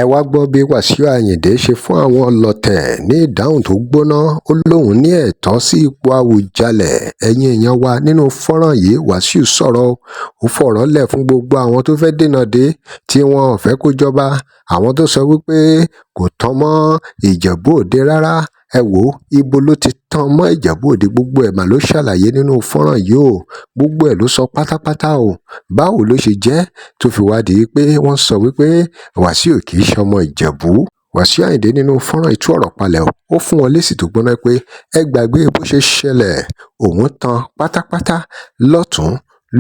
ẹ wá gbọ́ bí Wasiu Ayinde ṣe fún àwọn ọlọ́tẹ̀ ní ìdáhùn tó gbóná. Ó lóun ní ẹ̀tọ́ sí ipò Awujale. Ẹ̀yin èèyàn wa, nínú fọ́nrán yìí Wasiu sọ̀rọ̀. Ó fọ̀rọ̀ lẹ̀ fún gbogbo àwọn tó fẹ́ dènà dé tí wọn ò fẹ́ kó jọba, àwọn tó sọ wípé kò tán mọ́ Ìjẹ̀bú Òde rárá. Ẹ wò ó, ibo ló ti tán mọ́ Ìjẹ̀bú Òde? Gbogbo ẹ̀ mà ló ṣàlàyé nínú fọ́nrán yìí o. Gbogbo ẹ̀ ló sọ pátápátá o. Báwo ló ṣe jẹ́ tó fi wá di pé wọ́n sọ wípé Wasiu kì í ṣọmọ Ìjẹ̀bú? Wasiu Ayinde nínú fọ́nrán ìtú ọ̀rọ̀ palẹ̀ ó fún wọn lésì tó gbóná pé ẹ gbàgbé bó ṣe ṣẹlẹ̀, òun tán pátápátá lọ́tún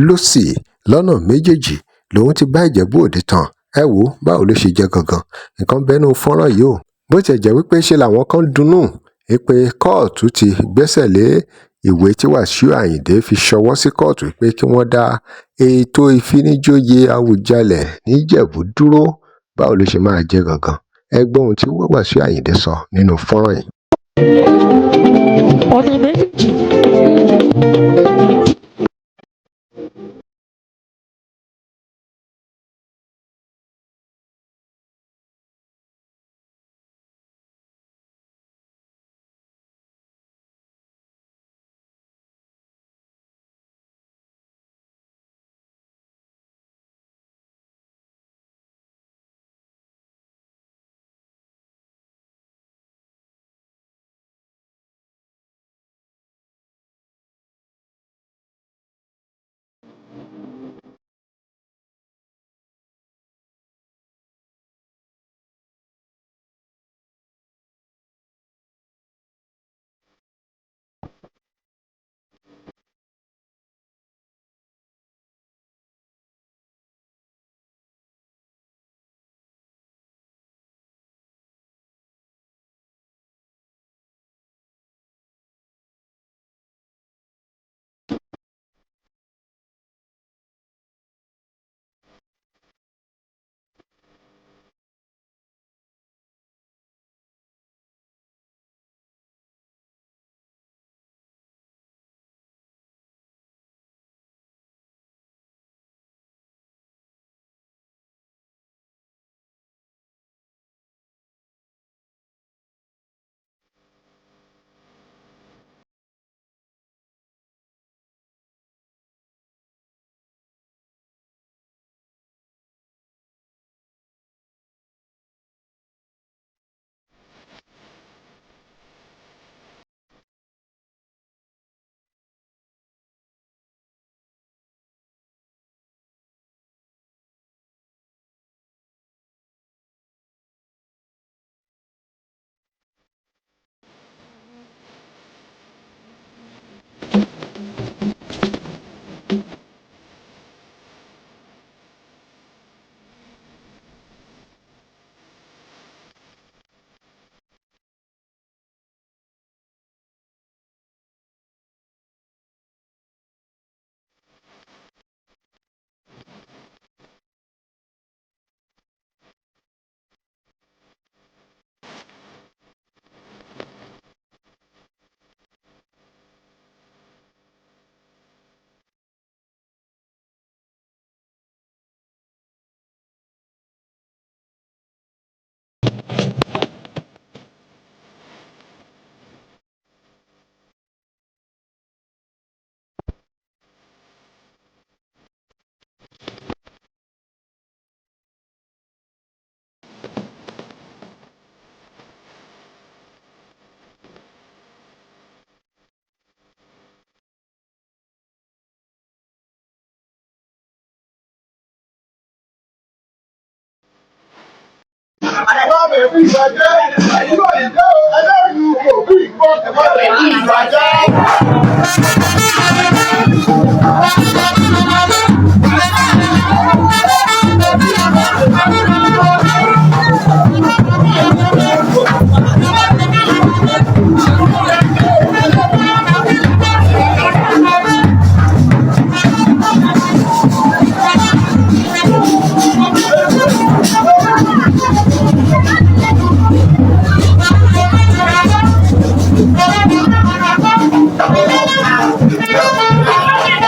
lósì lọ́nà méjèèjì lòun ti bá Ìjẹ̀bú Òde tán. Ẹ wò ó, báwo ló ṣe jẹ́ gangan? Nǹkan bẹ́nu fọ́nrán yìí o. Bó tiẹ̀ jẹ́ wípé ṣe làwọn kan dunnú pé kóòtù ti gbẹ́sẹ̀ lé ìwé tí Wasiu Ayinde fi ṣọwọ́ sí kóòtù pé kí wọ́n dá ètò ìfinijoyè Awujale níjẹ̀bú dúró. Báwo ló ṣe máa jẹ́ gangan? Ẹ gbọ́ ohun tí Wasiu Ayinde sọ nínú fọ́nrán yìí. ọ̀nà méjì.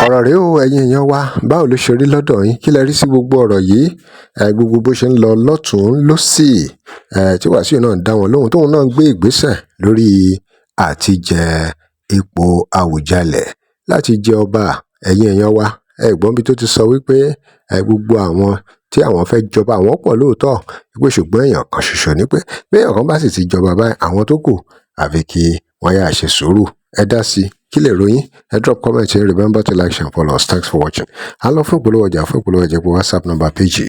Ọ̀rọ̀ rèé o ẹ̀yin èèyàn wa, báwo ló ṣe rí lọ́dọ̀ yín? Kí lẹ rí sí gbogbo ọ̀rọ̀ yìí? Gbogbo bó ṣe ń lọ lọ́tùn-ún lósì, tí Wasiu náà ń dá wọn lóhùn tóun náà ń gbé ìgbésẹ̀ lórí àtijẹ ipò Awùjalẹ̀ láti jẹ ọba. Ẹ̀yin èèyàn wa, ẹ gbọ́n bí tó ti sọ wípé gbogbo àwọn tí àwọn fẹ́ jọba àwọn pọ̀ lóòótọ́, wípé ṣùgbọ́n èèyàn kan ṣoṣo ni pé bí èèyàn kan bá sì ti jọba báyìí, àwọn tó kù àfi kí wọ́n yáa ṣe sùúrù. Ẹ dá sí i, kí lè ròyìn? Ẹ drop comment here. Remember to like, share and follow us. Thanks for watching. A lọ fún ìpolówó ọjà pé WhatsApp number page.